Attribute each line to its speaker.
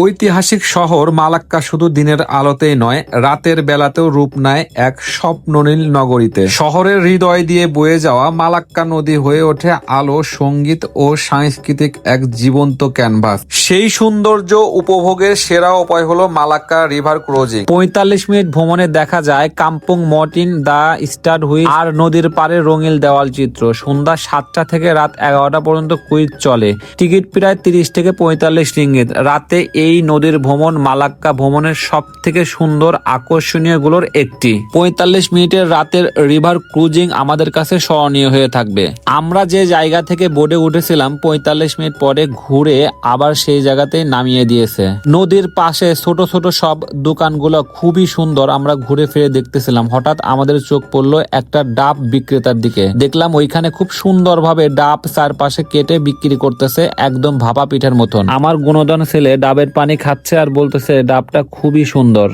Speaker 1: ঐতিহাসিক শহর মালাক্কা শুধু দিনের আলোতেই নয়, রাতের বেলাতেও রূপ নেয় এক স্বপ্ননীল নগরীতে। শহরের হৃদয় দিয়ে বয়ে যাওয়া মালাক্কা নদী হয়ে ওঠে আলো, সঙ্গীত ও সাংস্কৃতিক এক জীবন্ত ক্যানভাস। সেই সৌন্দর্য উপভোগের সেরা উপায় হলো মালাক্কা রিভার ক্রুজিং। ৪৫ মিনিট ভ্রমণে দেখা যায় কাম্পুং মর্টিন, দা স্টাড হুইল আর নদীর পাড়ে রঙিন দেওয়াল চিত্র। সন্ধ্যা ৭টা থেকে রাত ১১টা পর্যন্ত কুইজ চলে। টিকিট প্রায় ৩০ থেকে ৪৫ রিঙ্গিত। রাতে এই নদীর ভ্রমণ মালাক্কা ভ্রমণের সব থেকে সুন্দর আকর্ষণীয় গুলোর একটি। ৪৫ মিনিটের রাতের রিভার ক্রুজিং আমাদের কাছে স্মরণীয় হয়ে থাকবে। আমরা যে জায়গা থেকে বোটে উঠেছিলাম ৪৫ মিনিট পরে ঘুরে আবার সেই জায়গাতেই নামিয়ে দিয়েছে। নদীর পাশে ছোট ছোট সব দোকানগুলো খুবই সুন্দর। আমরা ঘুরে ফিরে দেখতেছিলাম, হঠাৎ আমাদের চোখ পড়লো একটা ডাব বিক্রেতার দিকে। দেখলাম ওইখানে খুব সুন্দরভাবে ডাব চারপাশে কেটে বিক্রি করতেছে, একদম ভাপা পিঠার মতন। আমার গুণধন ছেলে ডাবের পানি খাচ্ছে আর বলতেছে ডাবটা খুবই সুন্দর।